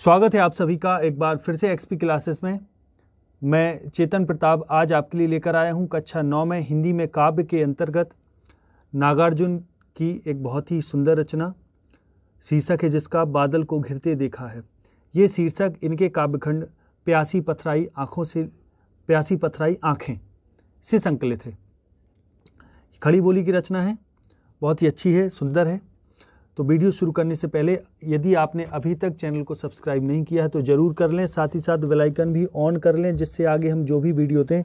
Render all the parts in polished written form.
स्वागत है आप सभी का एक बार फिर से एक्सपी क्लासेस में। मैं चेतन प्रताप आज आपके लिए लेकर आया हूं कक्षा 9 में हिंदी में काव्य के अंतर्गत नागार्जुन की एक बहुत ही सुंदर रचना, शीर्षक है जिसका बादल को घिरते देखा है। ये शीर्षक इनके काव्यखंड प्यासी पथराई आँखें से संकलित है। खड़ी बोली की रचना है, बहुत ही अच्छी है, सुंदर है। तो वीडियो शुरू करने से पहले यदि आपने अभी तक चैनल को सब्सक्राइब नहीं किया है तो ज़रूर कर लें, साथ ही साथ बेल आइकन भी ऑन कर लें, जिससे आगे हम जो भी वीडियो दें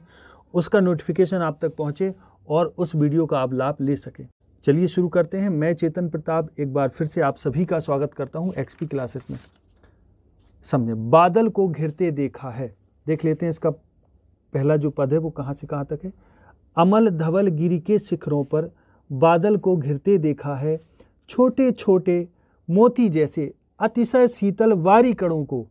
उसका नोटिफिकेशन आप तक पहुंचे और उस वीडियो का आप लाभ ले सकें। चलिए शुरू करते हैं। मैं चेतन प्रताप एक बार फिर से आप सभी का स्वागत करता हूं एक्सपी क्लासेस में। समझे, बादल को घिरते देखा है। देख लेते हैं इसका पहला जो पद है वो कहाँ से कहाँ तक है। अमल धवल गिरी के शिखरों पर बादल को घिरते देखा है, छोटे छोटे मोती जैसे अतिशय शीतल वारी कणों को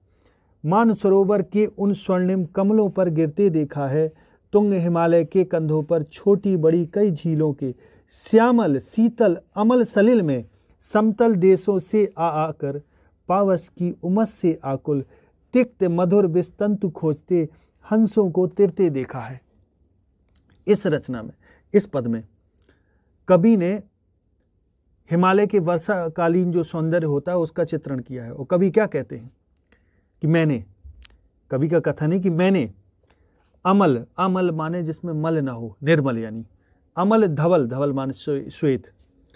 मानसरोवर के उन स्वर्णिम कमलों पर गिरते देखा है। तुंग हिमालय के कंधों पर छोटी बड़ी कई झीलों के श्यामल शीतल अमल सलिल में समतल देशों से आकर पावस की उमस से आकुल तिक्त मधुर विस्तंतु खोजते हंसों को तिरते देखा है। इस रचना में, इस पद में कवि ने हिमालय के वर्षाकालीन जो सौंदर्य होता है उसका चित्रण किया है। और कवि क्या कहते हैं कि मैंने, कवि का कथन है कि मैंने अमल, अमल माने जिसमें मल ना हो, निर्मल यानी अमल, धवल, धवल माने श्वेत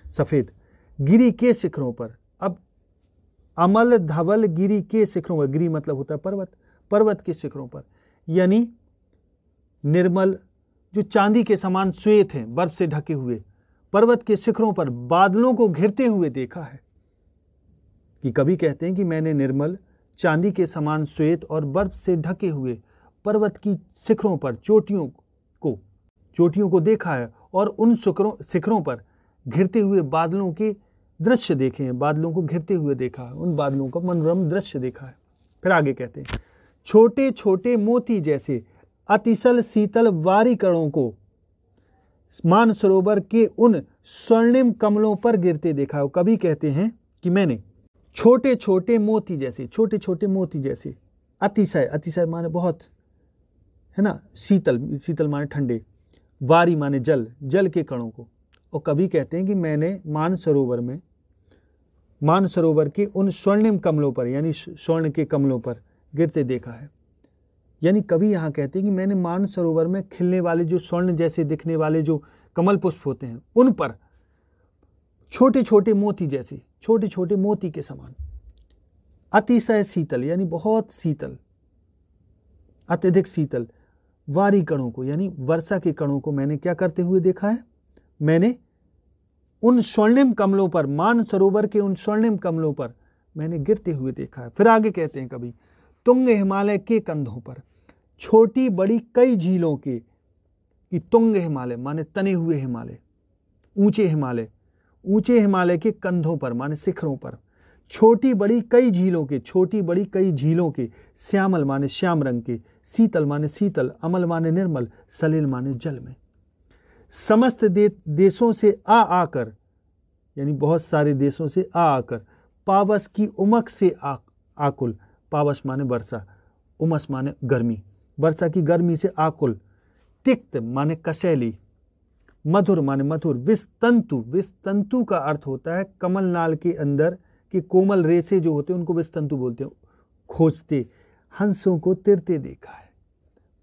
सफ़ेद, गिरी के शिखरों पर। अब अमल धवल गिरी के शिखरों पर, गिरी मतलब होता है पर्वत, पर्वत के शिखरों पर यानी निर्मल जो चांदी के समान श्वेत हैं, बर्फ से ढके हुए पर्वत के शिखरों पर बादलों को घिरते हुए देखा है। कि कवि कहते हैं कि मैंने निर्मल चांदी के समान श्वेत और बर्फ से ढके हुए पर्वत की शिखरों पर चोटियों को देखा है और उन शिखरों पर घिरते हुए बादलों के दृश्य देखे हैं, बादलों को घिरते हुए देखा है, उन बादलों का मनोरम दृश्य देखा है। फिर आगे कहते हैं छोटे छोटे मोती जैसे अतिशय शीतल वारी कणों को मानसरोवर के उन स्वर्णिम कमलों पर गिरते देखा है। कवि कहते हैं कि मैंने छोटे छोटे मोती जैसे, छोटे छोटे मोती जैसे, अतिशय, अतिशय माने बहुत है ना, शीतल, शीतल माने ठंडे, वारी माने जल, जल के कणों को। और कवि कहते हैं कि मैंने मानसरोवर के उन स्वर्णिम कमलों पर यानी स्वर्ण के कमलों पर गिरते देखा है। यानी कवि यहाँ कहते हैं कि मैंने मानसरोवर में खिलने वाले जो स्वर्ण जैसे दिखने वाले जो कमल पुष्प होते हैं उन पर छोटे छोटे मोती जैसे, छोटे छोटे मोती के समान, अतिशय शीतल यानी बहुत शीतल, अत्यधिक शीतल वारी कणों को यानी वर्षा के कणों को मैंने क्या करते हुए देखा है। मैंने उन स्वर्णिम कमलों पर, मानसरोवर के उन स्वर्णिम कमलों पर मैंने गिरते हुए देखा है। फिर आगे कहते हैं कवि तुंग हिमालय के कंधों पर छोटी बड़ी कई झीलों के, कि तुंग हिमालय माने तने हुए हिमालय, ऊंचे हिमालय, ऊंचे हिमालय के कंधों पर माने शिखरों पर छोटी बड़ी कई झीलों के, छोटी बड़ी कई झीलों के श्यामल माने श्याम रंग के, शीतल माने शीतल, अमल माने निर्मल, सलिल माने जल में समस्त देशों से आकर यानी बहुत सारे देशों से आकर पावस की उमक से आकुल, पावस माने वर्षा, उमस माने गर्मी, वर्षा की गर्मी से आकुल, तिक्त माने कसैली, मधुर माने मधुर, विस्तंतु, विस्तंतु का अर्थ होता है कमल नाल के अंदर के कोमल रेशे जो होते हैं उनको विस्तंतु बोलते हैं, खोजते हंसों को तिरते देखा है।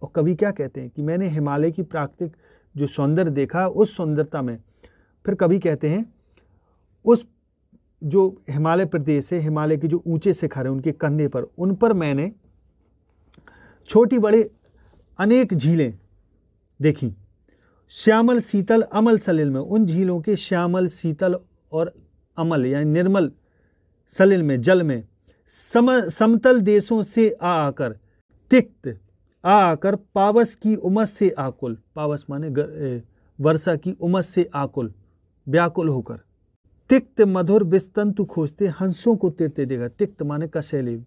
और कवि क्या कहते हैं कि मैंने हिमालय की प्राकृतिक जो सौंदर्य देखा, उस सौंदर्यता में फिर कवि कहते हैं उस जो हिमालय प्रदेश है, हिमालय के जो ऊंचे शिखर हैं उनके कंधे पर, उन पर मैंने छोटी बड़ी अनेक झीलें देखी, श्यामल शीतल अमल सलिल में, उन झीलों के श्यामल शीतल और अमल यानी निर्मल सलिल में, जल में समतल देशों से आकर, तिक्त आकर पावस की उमस से आकुल, पावस माने वर्षा की उमस से आकुल, व्याकुल होकर, तिक्त मधुर विस्तंतु खोजते हंसों को तिरते देखा। तिक्त माने कसैले,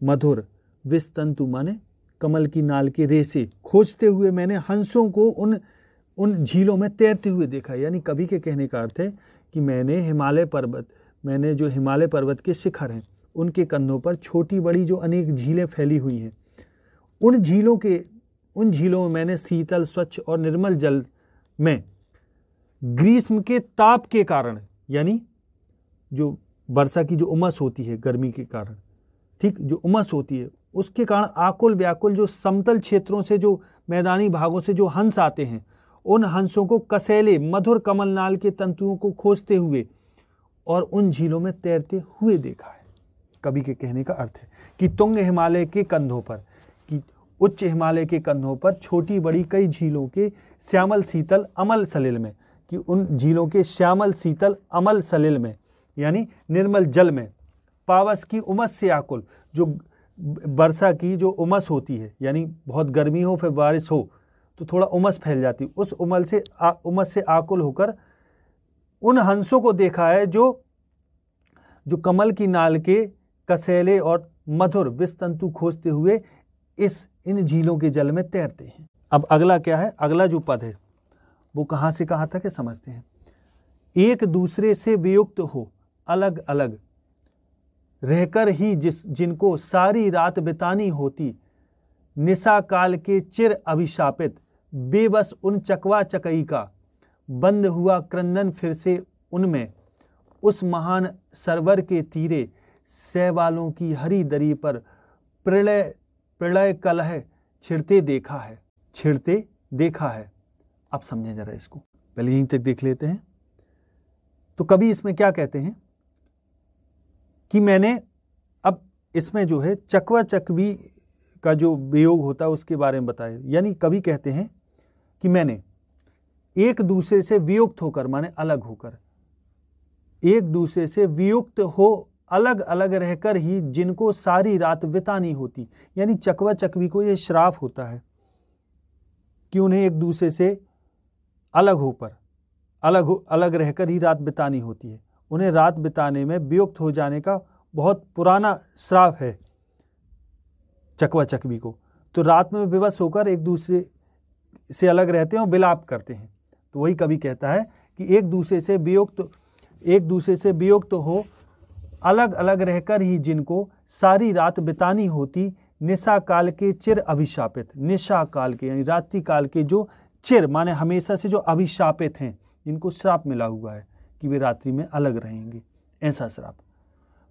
मधुर, विस्तंतु माने कमल की नाल के रेशे, खोजते हुए मैंने हंसों को उन झीलों में तैरते हुए देखा। यानी कवि के कहने का अर्थ है कि मैंने जो हिमालय पर्वत के शिखर हैं उनके कंधों पर छोटी बड़ी जो अनेक झीलें फैली हुई हैं। उन झीलों में मैंने शीतल, स्वच्छ और निर्मल जल में ग्रीष्म के ताप के कारण, यानी जो वर्षा की जो उमस होती है गर्मी के कारण, ठीक, जो उमस होती है उसके कारण आकुल व्याकुल जो समतल क्षेत्रों से, जो मैदानी भागों से जो हंस आते हैं, उन हंसों को कसैले मधुर कमलनाल के तंतुओं को खोजते हुए और उन झीलों में तैरते हुए देखा है। कवि के कहने का अर्थ है कि तुंग हिमालय के कंधों पर, कि उच्च हिमालय के कंधों पर छोटी बड़ी कई झीलों के श्यामल शीतल अमल सलिल में, कि उन झीलों के श्यामल शीतल अमल सलिल में यानी निर्मल जल में पावस की उमस से आकुल, जो वर्षा की जो उमस होती है, यानी बहुत गर्मी हो फिर बारिश हो तो थोड़ा उमस फैल जाती, उस उमस से आकुल होकर उन हंसों को देखा है जो कमल की नाल के कसैले और मधुर विषतंतु खोजते हुए इन झीलों के जल में तैरते हैं। अब अगला क्या है, अगला जो पद है वो कहाँ से कहाँ तक है समझते हैं। एक दूसरे से वियुक्त हो, अलग अलग रहकर ही जिनको सारी रात बितानी होती, निशा काल के चिर अभिशापित, बेबस उन चकवा चकई का, बंद हुआ क्रंदन फिर से उनमें, उस महान सरवर के तीरे, सैवालों की हरी दरी पर प्रलय कलह छिड़ते देखा है। अब समझें जरा इसको, पहले यहीं तक देख लेते हैं। तो कभी इसमें क्या कहते हैं कि मैंने, अब इसमें जो है चकवा चकवी का जो वियोग होता है उसके बारे में बताया, यानी कभी कहते हैं कि मैंने एक दूसरे से वियुक्त होकर, माने अलग होकर, एक दूसरे से वियुक्त हो अलग अलग रहकर ही जिनको सारी रात बितानी होती, यानी चकवा चकवी को यह श्राप होता है कि उन्हें एक दूसरे से अलग रहकर ही रात बितानी होती है। उन्हें रात बिताने में वियुक्त हो जाने का बहुत पुराना श्राप है चकवा चकवी को, तो रात में विवश होकर एक दूसरे से अलग रहते हैं और विलाप करते हैं। तो वही कवि कहता है कि एक दूसरे से वियुक्त हो अलग अलग रहकर ही जिनको सारी रात बितानी होती, निशा काल के चिर अभिशापित, निशा काल के यानी रात्रि काल के जो चिर माने हमेशा से जो अभिशापित हैं, जिनको श्राप मिला हुआ है कि वे रात्रि में अलग रहेंगे, ऐसा श्राप।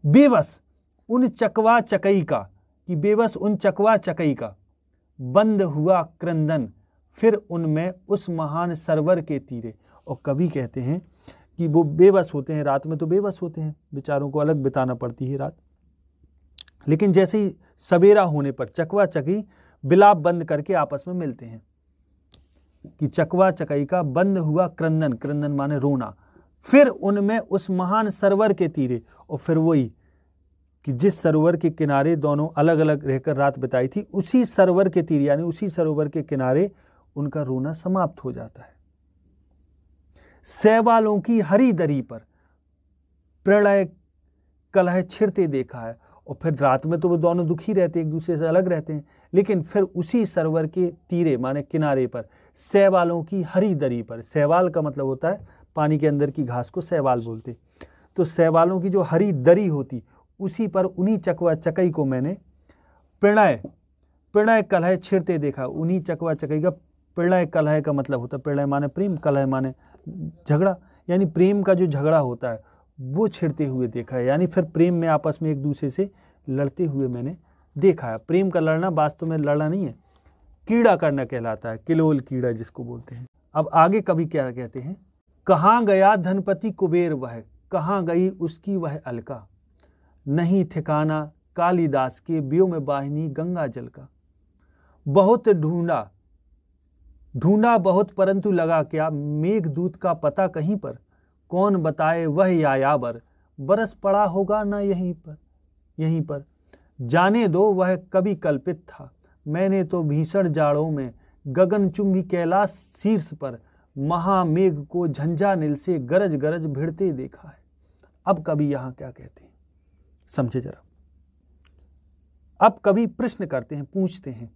बेबस उन चकवा चकई का, कि बेबस उन चकवा चकई का, बंद हुआ क्रंदन फिर उनमें उस महान सरवर के तीरे। और कवि कहते हैं कि वो बेबस होते हैं, रात में तो बेबस होते हैं, बेचारों को अलग बिताना पड़ती है रात, लेकिन जैसे ही सवेरा होने पर चकवा चकई बिलाप बंद करके आपस में मिलते हैं, कि चकवा चकई का बंद हुआ क्रंदन, क्रंदन माने रोना, फिर उनमें उस महान सरोवर के तीरे, और फिर वही कि जिस सरोवर के किनारे दोनों अलग अलग रहकर रात बिताई थी, उसी सरोवर के तीर यानी उसी सरोवर के किनारे उनका रोना समाप्त हो जाता है। सैवालों की हरी दरी पर प्रलय कलह छिड़ते देखा है। और फिर रात में तो वो दोनों दुखी रहते, एक दूसरे से अलग रहते हैं, लेकिन फिर उसी सरोवर के तीरे माने किनारे पर सैवालों की हरी दरी पर, सैवाल का मतलब होता है पानी के अंदर की घास को सैवाल बोलते, तो सैवालों की जो हरी दरी होती उसी पर उन्हीं चकवा चकई को मैंने प्रणय कलह छिड़ते देखा। उन्हीं चकवा चकई का प्रणय कलह का मतलब होता है, प्रणय माने प्रेम, कलह माने झगड़ा, यानी प्रेम का जो झगड़ा होता है वो छिड़ते हुए देखा है, यानी फिर प्रेम में आपस में एक दूसरे से लड़ते हुए मैंने देखा है। प्रेम का लड़ना वास्तव में लड़ना नहीं है, कीड़ा करना कहलाता है, किलोल कीड़ा जिसको बोलते हैं। अब आगे कभी क्या कहते हैं, कहाँ गया धनपति कुबेर वह, कहाँ गई उसकी वह अलका, नहीं ठिकाना कालिदास के व्योम में वाहिनी गंगा जल का। बहुत ढूंढा बहुत परंतु लगा क्या, मेघदूत का पता कहीं पर, कौन बताए वह यायावर, बरस पड़ा होगा ना यहीं पर। जाने दो वह कभी कल्पित था, मैंने तो भीषण जाड़ों में गगनचुंबी कैलाश शीर्ष पर महामेघ को झंझानील से गरज गरज भिड़ते देखा है। अब कभी यहाँ क्या कहते हैं समझे जरा। अब कभी प्रश्न करते हैं, पूछते हैं,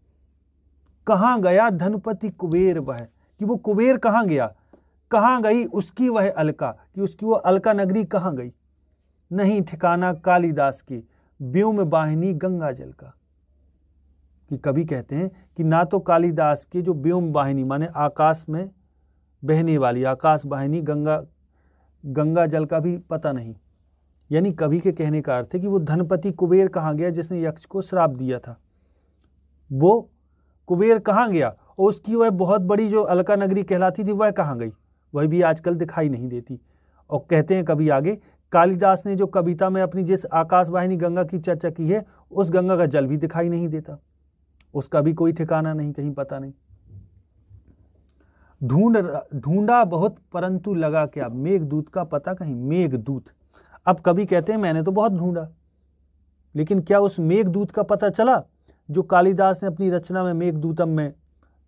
कहाँ गया धनपति कुबेर वह, कि वो कुबेर कहाँ गया, कहाँ गई उसकी वह अलका, कि उसकी वो अलका नगरी कहाँ गई। नहीं ठिकाना कालिदास के व्योम वाहिनी गंगा जल का। कि कवि कहते हैं कि ना तो कालिदास के जो व्योम वाहिनी माने आकाश में बहने वाली आकाश वाहिनी गंगा जल का भी पता नहीं। यानी कवि के कहने का अर्थ है कि वो धनपति कुबेर कहाँ गया जिसने यक्ष को श्राप दिया था, वो कुबेर कहाँ गया, और उसकी वह बहुत बड़ी जो अलका नगरी कहलाती थी वह कहाँ गई, वह भी आजकल दिखाई नहीं देती। और कहते हैं कवि आगे, कालिदास ने जो कविता में अपनी जिस आकाशवाहिनी गंगा की चर्चा की है उस गंगा का जल भी दिखाई नहीं देता, उसका भी कोई ठिकाना नहीं, कहीं पता नहीं। ढूंढा बहुत परंतु लगा क्या, मेघदूत का पता कहीं, मेघदूत। अब कवि कहते हैं मैंने तो बहुत ढूंढा, लेकिन क्या उस मेघदूत का पता चला जो कालिदास ने अपनी रचना में मेघदूतम में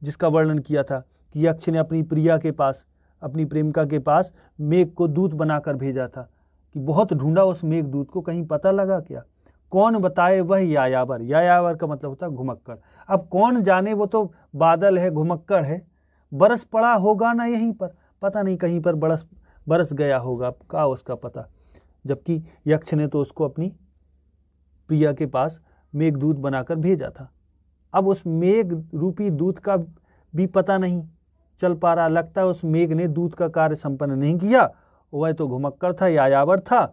जिसका वर्णन किया था कि यक्ष ने अपनी प्रिया के पास, अपनी प्रेमिका के पास मेघ को दूत बनाकर भेजा था, कि बहुत ढूंढा उस मेघदूत को, कहीं पता लगा क्या। कौन बताए वह यायावर, यायावर का मतलब होता है घुमक्कड़। अब कौन जाने, वो तो बादल है, घुमक्कड़ है, बरस पड़ा होगा ना यहीं पर, पता नहीं कहीं पर बरस गया होगा, क्या उसका पता। जबकि यक्ष ने तो उसको अपनी प्रिया के पास मेघदूत बनाकर भेजा था। अब उस मेघ रूपी दूत का भी पता नहीं चल पा रहा, लगता है उस मेघ ने दूत का कार्य संपन्न नहीं किया, वह तो घुमक्कड़ था, यायावर था,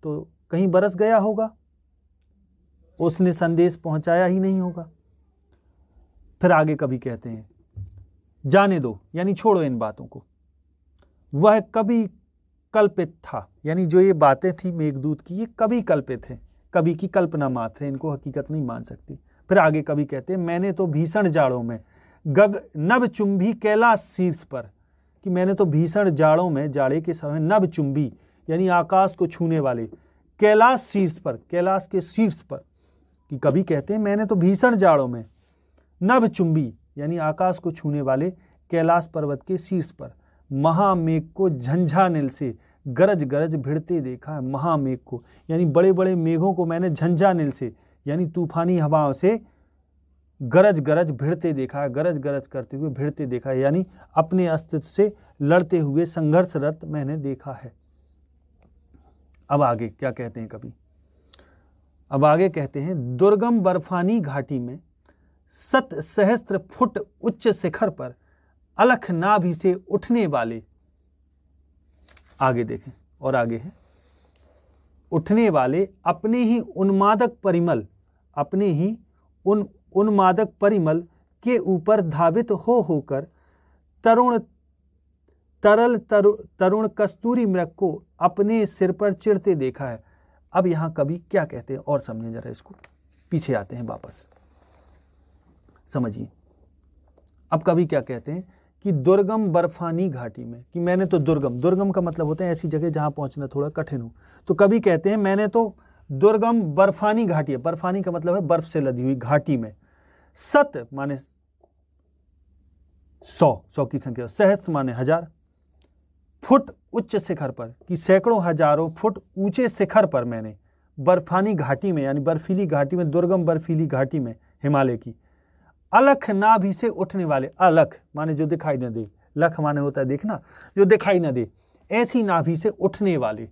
तो कहीं बरस गया होगा, उसने संदेश पहुंचाया ही नहीं होगा। फिर आगे कभी कहते हैं जाने दो, यानी छोड़ो इन बातों को, वह कभी कल्पित था, यानी जो ये बातें थी मेघदूत की ये कभी कल्पित है, कवि की कल्पना मात्र है, इनको हकीकत नहीं मान सकती। फिर आगे कवि कहते हैं मैंने तो भीषण जाड़ों में गग नभ चुंबी कैलाश शीर्ष पर, कि मैंने तो भीषण जाड़ों में, जाड़े के समय नभ चुंबी यानी आकाश को छूने वाले, कैलाश शीर्ष पर, कैलाश के शीर्ष पर, कि कवि कहते हैं मैंने तो भीषण जाड़ों में नभ चुंबी यानी आकाश को छूने वाले कैलाश पर्वत के शीर्ष पर महामेघ को झंझानिल से गरज गरज भिड़ते देखा है। महामेघ को यानी बड़े बड़े मेघों को मैंने झंझानिल से यानी तूफानी हवाओं से गरज गरज भिड़ते देखा है, गरज गरज करते हुए भिड़ते देखा है, यानी अपने अस्तित्व से लड़ते हुए संघर्षरत मैंने देखा है। अब आगे क्या कहते हैं कवि, अब आगे कहते हैं दुर्गम बर्फानी घाटी में 7 सहस्त्र फुट उच्च शिखर पर अलख नाभि से उठने वाले, आगे देखें और आगे है, उठने वाले अपने ही उन्मादक परिमल, अपने ही उन्मादक परिमल के ऊपर धावित होकर तरुण कस्तूरी मृग को अपने सिर पर चिढ़ते देखा है। अब यहां कवि क्या कहते हैं और समझें जरा इसको, पीछे आते हैं वापस, समझिए। अब कवि क्या कहते हैं कि दुर्गम बर्फानी घाटी में, कि मैंने तो दुर्गम का मतलब होता है ऐसी जगह जहां पहुंचना थोड़ा कठिन हो, तो कवि कहते हैं मैंने तो दुर्गम बर्फानी घाटी है, बर्फानी का मतलब है बर्फ से लदी हुई घाटी में, 7 माने 100 की संख्या, सहस्त्र माने 1000 फुट उच्च शिखर पर, कि सैकड़ों हजारों फुट ऊंचे शिखर पर मैंने बर्फानी घाटी में यानी बर्फीली घाटी में, दुर्गम बर्फीली घाटी में हिमालय की, अलख नाभि से उठने वाले, अलख माने जो दिखाई न दे, लख माने होता है देखना, जो दिखाई न दे, ऐसी नाभि से उठने वाले,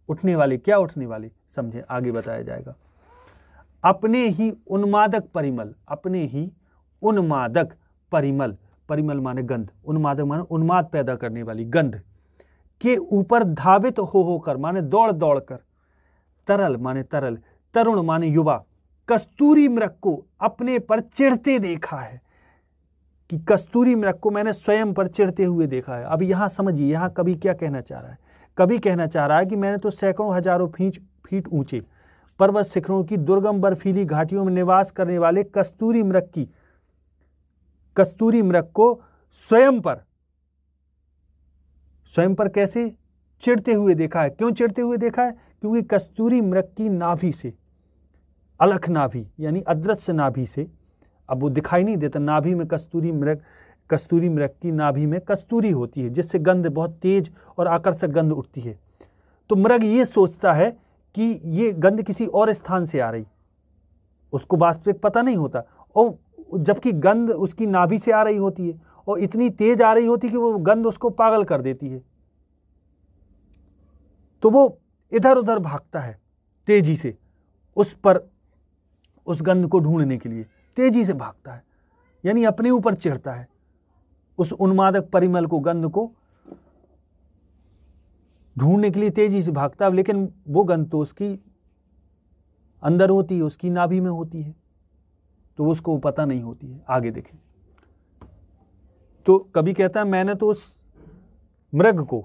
उठने वाले क्या उठने वाले समझे, आगे बताया जाएगा। अपने ही उन्मादक परिमल, अपने ही उन्मादक परिमल, परिमल माने गंध, उन्मादक माने उन्माद पैदा करने वाली गंध के ऊपर धावित होकर माने दौड़ दौड़ कर, तरल माने तरल, तरुण माने युवा, कस्तूरी मृग को अपने पर चिढ़ते देखा है, कि कस्तूरी मृग को मैंने स्वयं पर चिढ़ते हुए देखा है। अब यहां समझिए, यहां कवि क्या कहना चाह रहा है, कवि कहना चाह रहा है कि मैंने तो सैकड़ों हजारों फीट ऊंचे पर्वत शिखरों की दुर्गम बर्फीली घाटियों में निवास करने वाले कस्तूरी मृग को स्वयं पर कैसे चिढ़ते हुए देखा है। क्यों चिढ़ते हुए देखा है? क्योंकि कस्तूरी मृग की नाभि से, अलख नाभि यानी अदृश्य नाभि से, अब वो दिखाई नहीं देता, नाभि में कस्तूरी मृग की नाभि में कस्तूरी होती है जिससे गंध बहुत तेज और आकर्षक गंध उठती है। तो मृग ये सोचता है कि ये गंध किसी और स्थान से आ रही, उसको वास्तविक पता नहीं होता, और जबकि गंध उसकी नाभि से आ रही होती है और इतनी तेज आ रही होती है कि वो गंध उसको पागल कर देती है। तो वो इधर उधर भागता है तेजी से उस पर उस गंध को ढूंढने के लिए तेजी से भागता है, यानी अपने ऊपर चढ़ता है उस उन्मादक परिमल को, गंध को ढूंढने के लिए तेजी से भागता है। लेकिन वो गंध तो उसकी अंदर होती है, उसकी नाभि में होती है, तो उसको पता नहीं होती है। आगे देखें तो कवि कहता है मैंने तो उस मृग को,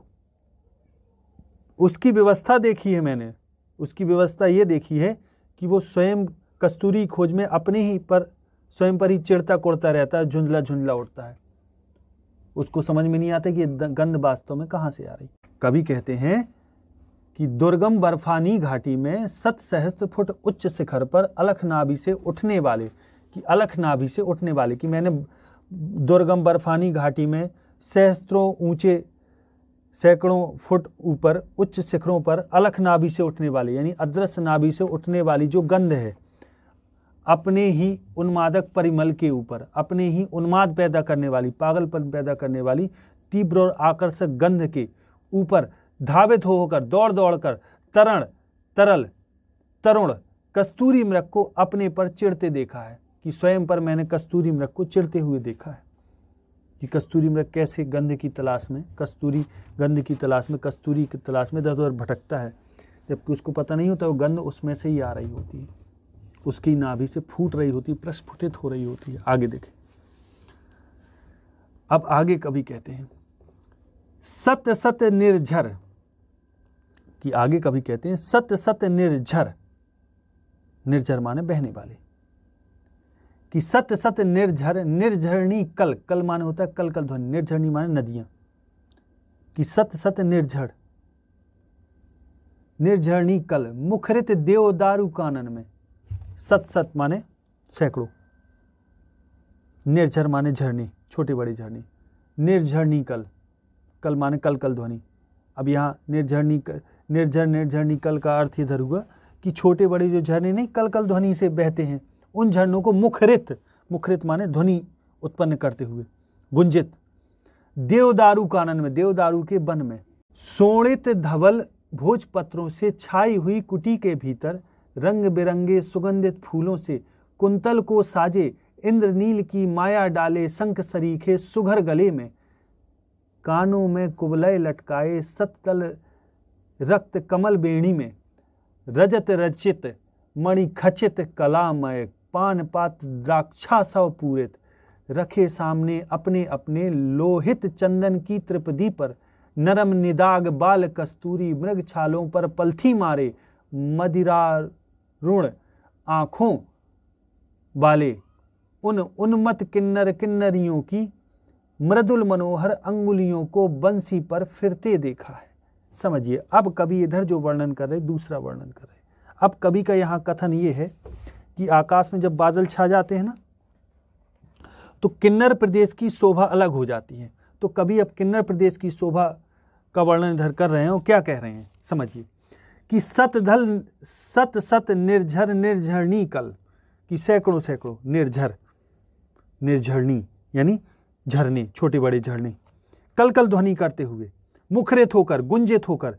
उसकी व्यवस्था देखी है, मैंने उसकी व्यवस्था ये देखी है कि वो स्वयं कस्तूरी खोज में अपने ही पर स्वयं पर ही चिढ़ता कुड़ता रहता है, झुंझला झुंझला उठता है। उसको समझ में नहीं आता कि गंध वास्तव में कहाँ से आ रही। कवि कहते हैं कि दुर्गम बर्फानी घाटी में 7 सहस्त्र फुट उच्च शिखर पर अलख नाभि से उठने वाले, कि अलख नाभि से उठने वाले, कि मैंने दुर्गम बर्फानी घाटी में सहस्त्रों ऊंचे, सैकड़ों फुट ऊपर उच्च शिखरों पर अलख नाभि से उठने वाले, यानी अदृश्य नाभि से उठने वाली जो गंध है, अपने ही उन्मादक परिमल के ऊपर, अपने ही उन्माद पैदा करने वाली, पागलपन पैदा करने वाली तीव्र और आकर्षक गंध के ऊपर धावित होकर, दौड़ दौड़ कर तरुण कस्तूरी मृग को अपने पर चिढ़ते देखा है, कि स्वयं पर मैंने कस्तूरी मृग को चिढ़ते हुए देखा है, कि कस्तूरी मृग कैसे गंध की तलाश में, कस्तूरी गंध की तलाश में, कस्तूरी की तलाश में दर भटकता है, जबकि उसको पता नहीं होता वो गंध उसमें से ही आ रही होती है, उसकी नाभि से फूट रही होती है, प्रस्फुटित हो रही होती है। आगे देखें, अब आगे कवि कहते हैं सत्य सत्य निर्झर, कि आगे कवि कहते हैं सत्य सत्य निर्झर, निर्झर माने बहने वाले, कि सत्य सत्य निर्झर निर्झरणी कल, कल माने होता है कल कल ध्वनि, निर्झरणी माने नदियां, कि सत्य सत्य निर्झर निर्झरणी कल मुखरित देवदारू कानन में, सत सत माने सैकड़ों, निर्झर माने झरनी, छोटे बड़े झरनी, निर्झरणी कल, कल माने कल कल ध्वनि। अब यहाँ निर्झरणी कल का अर्थ इधर हुआ कि छोटे बड़े जो झरने नहीं कल कल ध्वनि से बहते हैं, उन झरनों को मुखरित माने ध्वनि उत्पन्न करते हुए, गुंजित देवदारू कानन में, देवदारू के वन में, सोणित धवल भोजपत्रों से छाई हुई कुटी के भीतर रंग बिरंगे सुगंधित फूलों से कुंतल को साजे इंद्रनील की माया डाले शंख सरीखे सुघर गले में, कानों में कुबलय लटकाए सतकल रक्त कमल बेणी में, रजत रचित मणि खचित कलामय पान पात्र द्राक्षा सव पूरित, रखे सामने अपने अपने लोहित चंदन की त्रिपदी पर, नरम निदाग बाल कस्तूरी मृग छालों पर पलथी मारे, मदिरारुण आँखों वाले उन उन्मत्त किन्नर किन्नरियों की मृदुल मनोहर अंगुलियों को बंसी पर फिरते देखा है। समझिए, अब कवि इधर जो वर्णन कर रहे, दूसरा वर्णन कर रहे। अब कवि का यहाँ कथन ये है कि आकाश में जब बादल छा जाते हैं ना, तो किन्नर प्रदेश की शोभा अलग हो जाती है। तो कवि अब किन्नर प्रदेश की शोभा का वर्णन इधर कर रहे हैं, और क्या कह रहे हैं समझिए, कि सत सत निर्झर निर्झरणी कल, कि सैकड़ों सैकड़ों निर्झरणी यानी झरने, छोटे बड़े झरने, कल कल ध्वनि करते हुए, मुखरित होकर, गुंजित होकर,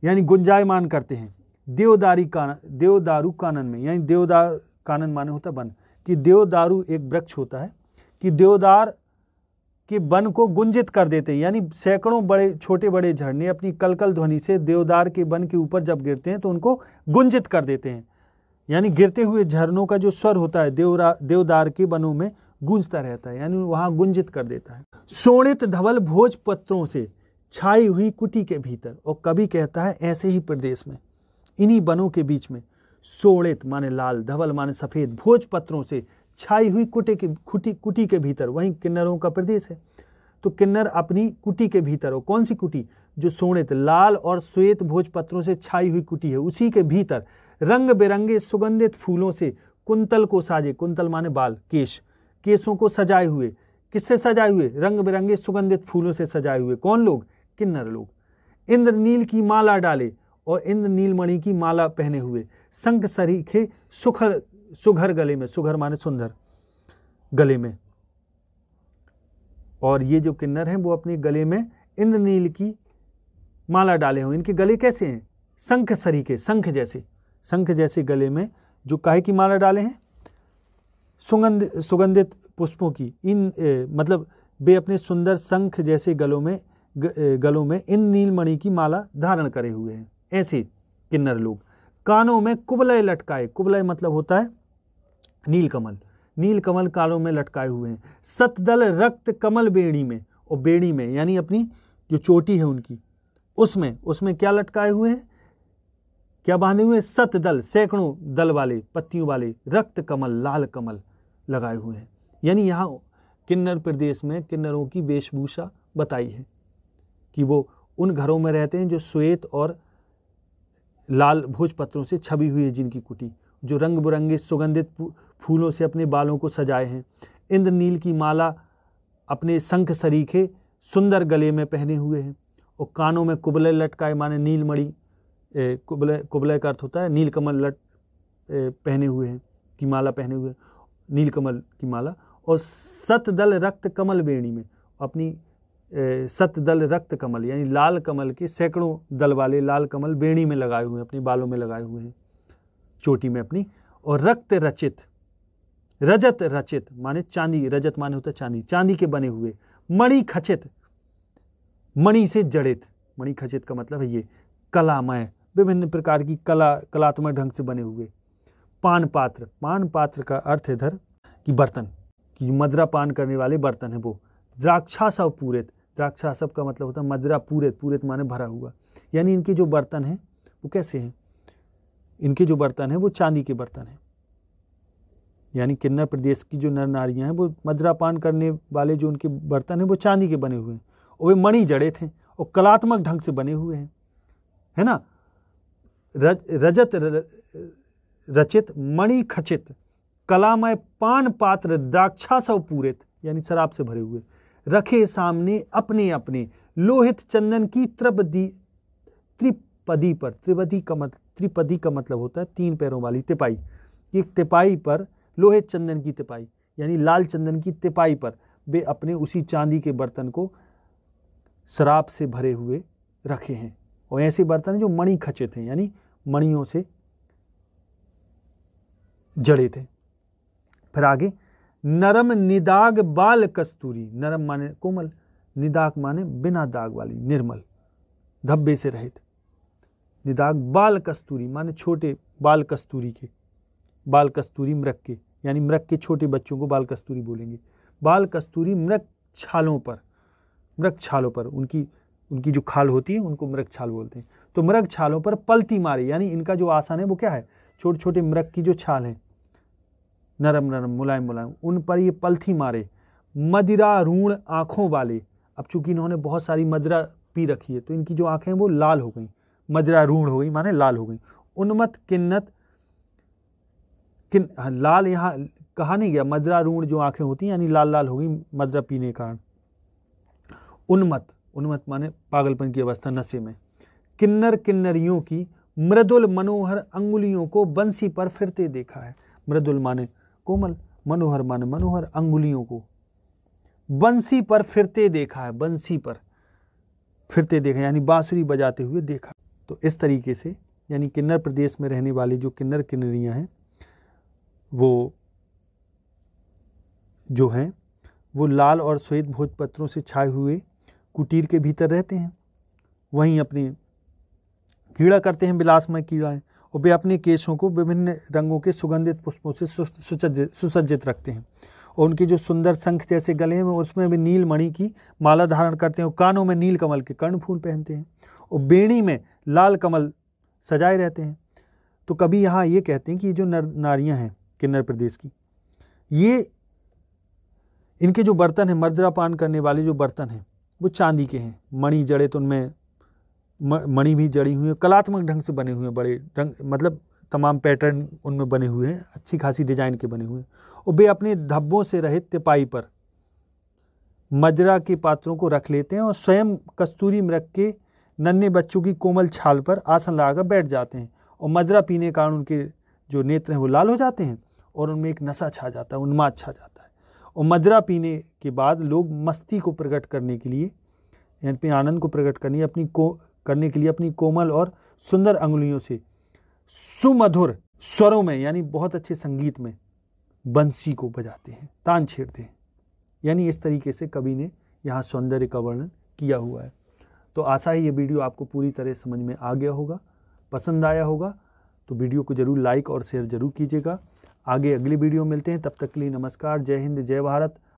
यानी गुंजायमान करते हैं, देवदारू कानन में, यानी देवदार कानन माने होता वन, कि देवदारू एक वृक्ष होता है, कि देवदार के वन को गुंजित कर देते हैं, यानी सैकड़ों बड़े छोटे बड़े झरने अपनी कलकल ध्वनि से देवदार के वन के ऊपर जब गिरते हैं तो उनको गुंजित कर देते हैं, यानी गिरते हुए झरनों का जो स्वर होता है देवदार के वनों में गूंजता रहता है, यानी वहां गुंजित कर देता है। सोणित धवल भोज पत्रों से छाई हुई कुटी के भीतर, और कवि कहता है ऐसे ही प्रदेश में, इन्हीं वनों के बीच में, सोणित माने लाल, धवल माने सफेद, भोज पत्रों से छाई हुई कुटी के भीतर, वहीं किन्नरों का प्रदेश है। तो किन्नर अपनी कुटी के भीतर, और कौन सी कुटी, जो सोणित लाल और श्वेत भोजपत्रों से छाई हुई कुटी है, उसी के भीतर रंग बिरंगे सुगंधित फूलों से कुंतल को साजे, कुंतल माने बाल, केशों को सजाए हुए, किससे सजाए हुए, रंग बिरंगे सुगंधित फूलों से सजाए हुए, कौन लोग, किन्नर लोग, इंद्रनील की माला डाले और इंद्रनील मणि की माला पहने हुए, शंख सरीखे सुघर गले में, सुघर माने सुंदर, गले में, और ये जो किन्नर हैं वो अपने गले में इंद्रनील की माला डाले हुए, इनके गले कैसे हैं, शंख सरीखे, शंख जैसे, शंख जैसे गले में जो काहे की माला डाले हैं, सुगंधित पुष्पों की। मतलब वे अपने सुंदर शंख जैसे गलों में इन नीलमणि की माला धारण करे हुए हैं। ऐसे किन्नर लोग कानों में कुबलय लटकाए, कुबलय मतलब होता है नीलकमल, नीलकमल कानों में लटकाए हुए हैं। सतदल रक्त कमल बेड़ी में, और बेड़ी में यानी अपनी जो चोटी है उनकी, उसमें क्या लटकाए हुए हैं, क्या बांधे हुए हैं? सतदल, सैकड़ों दल वाले, पत्तियों वाले रक्त कमल, लाल कमल लगाए हुए हैं। यानी यहाँ किन्नर प्रदेश में किन्नरों की वेशभूषा बताई है कि वो उन घरों में रहते हैं जो श्वेत और लाल भोजपत्रों से छबी हुई है जिनकी कुटी, जो रंग बिरंगे सुगंधित फूलों से अपने बालों को सजाए हैं। इंद्रनील की माला अपने शंख सरीखे सुंदर गले में पहने हुए हैं, और कानों में कुबले लटकाए, माने नीलमणि, कुबले का अर्थ होता है नीलकमल पहने हुए हैं, की माला पहने हुए, नीलकमल की माला। और सतदल रक्त कमल बेणी में अपनी सतदल रक्त कमल यानी लाल कमल के सैकड़ों दल वाले लाल कमल बेणी में लगाए हुए हैं, अपने बालों में लगाए हुए हैं, चोटी में अपनी। और रक्त रचित, रजत रचित माने चांदी, रजत माने होता है चांदी, चांदी के बने हुए। मणि खचित, मणि से जड़ित, मणि खचित का मतलब है ये कलामय, विभिन्न प्रकार की कलात्मक ढंग से बने हुए। पान पात्र, पान पात्र का अर्थ है इधर कि बर्तन, कि मदरा पान करने वाले बर्तन है वो। द्राक्षासव पूरित, द्राक्षासव का मतलब होता है मदरा पूरित, पूरित माने भरा हुआ। यानी इनके जो बर्तन हैं वो कैसे हैं, इनके जो बर्तन हैं वो चांदी के बर्तन हैं। यानी किन्नर प्रदेश की जो नर नारियां हैं वो मदरा पान करने वाले जो उनके बर्तन हैं वो चांदी के बने हुए हैं, और वे मणि जड़े थे और कलात्मक ढंग से बने हुए हैं, है ना। रजत रचित, मणि खचित, कलामय पान पात्र द्राक्षासव पूरित यानी शराब से भरे हुए, रखे सामने अपने अपने लोहित चंदन की त्रिपदी पर, त्रिपदी का मतलब होता है 3 पैरों वाली तिपाई। एक तिपाई पर लोहित चंदन की तिपाई यानी लाल चंदन की तिपाई पर वे अपने उसी चांदी के बर्तन को शराब से भरे हुए रखे हैं। और ऐसे बर्तन जो मणि खचित हैं यानी मणियों से जड़े थे। फिर आगे, नरम निदाग बाल कस्तूरी, नरम माने कोमल, निदाग माने बिना दाग वाली, निर्मल, धब्बे से रहित। निदाग बाल कस्तूरी माने छोटे बाल कस्तूरी के, बाल कस्तूरी मृग के, यानी मृग के छोटे बच्चों को बाल कस्तूरी बोलेंगे। बाल कस्तूरी मृग छालों पर, मृग छालों पर, उनकी जो खाल होती है उनको मृग छाल बोलते हैं। तो मृग छालों पर पलती मारे, यानी इनका जो आसन है वो क्या है, छोटे छोटे मृग की जो छाल है, नरम नरम मुलायम मुलायम, उन पर ये पलथी मारे। मदिरा रूण आँखों वाले, अब चूंकि इन्होंने बहुत सारी मदिरा पी रखी है तो इनकी जो आँखें हैं वो लाल हो गई, मदिरा रूण हो गई माने लाल हो गई। उन्मत्त किन्नत, लाल यहाँ कहा नहीं गया, मदिरा रूण जो आँखें होती हैं यानी लाल लाल हो गई मदिरा पीने के कारण। उन्मत्त, उन्मत्त माने पागलपन की अवस्था, नशे में। किन्नर किन्नरियों की मृदुल मनोहर अंगुलियों को बंसी पर फिरते देखा है। मृदुल माने कोमल, मनोहर माने मनोहर, अंगुलियों को बंसी पर फिरते देखा है, बंसी पर फिरते देखा यानी बांसुरी बजाते हुए देखा। तो इस तरीके से यानी किन्नर प्रदेश में रहने वाले जो किन्नर किन्नरियां हैं वो जो हैं वो लाल और श्वेत भोजपत्रों से छाए हुए कुटीर के भीतर रहते हैं, वहीं अपनी कीड़ा करते हैं, विलासमय कीड़ाएं, और वे अपने केशों को विभिन्न रंगों के सुगंधित पुष्पों से सुसज्जित रखते हैं। और उनके जो सुंदर शंख जैसे गले हैं उसमें वे नील मणि की माला धारण करते हैं, और कानों में नील कमल के कर्णफूल पहनते हैं, और बेणी में लाल कमल सजाए रहते हैं। तो कभी यहाँ ये कहते हैं कि जो नारियाँ हैं किन्नर प्रदेश की, ये इनके जो बर्तन हैं, मदिरा पान करने वाले जो बर्तन हैं वो चांदी के हैं, मणि जड़े, तो उनमें मणि भी जड़ी हुई है, कलात्मक ढंग से बने हुए हैं, बड़े रंग मतलब तमाम पैटर्न उनमें बने हुए हैं, अच्छी खासी डिजाइन के बने हुए हैं। और वे अपने धब्बों से रहित तिपाई पर मदिरा के पात्रों को रख लेते हैं और स्वयं कस्तूरी मृग के नन्हे बच्चों की कोमल छाल पर आसन लगाकर बैठ जाते हैं। और मदिरा पीने के कारण उनके जो नेत्र हैं वो लाल हो जाते हैं और उनमें एक नशा छा जाता है, उन्माद छा जाता है। और मदिरा पीने के बाद लोग मस्ती को प्रकट करने के लिए, यानी आनंद को प्रकट करने के लिए अपनी कोमल और सुंदर अंगुलियों से सुमधुर स्वरों में यानी बहुत अच्छे संगीत में बंसी को बजाते हैं, तान छेड़ते हैं। यानी इस तरीके से कवि ने यहाँ सौंदर्य का वर्णन किया हुआ है। तो आशा है ये वीडियो आपको पूरी तरह समझ में आ गया होगा, पसंद आया होगा। तो वीडियो को जरूर लाइक और शेयर जरूर कीजिएगा। आगे अगली वीडियो मिलते हैं, तब तक के लिए नमस्कार, जय हिंद, जय भारत।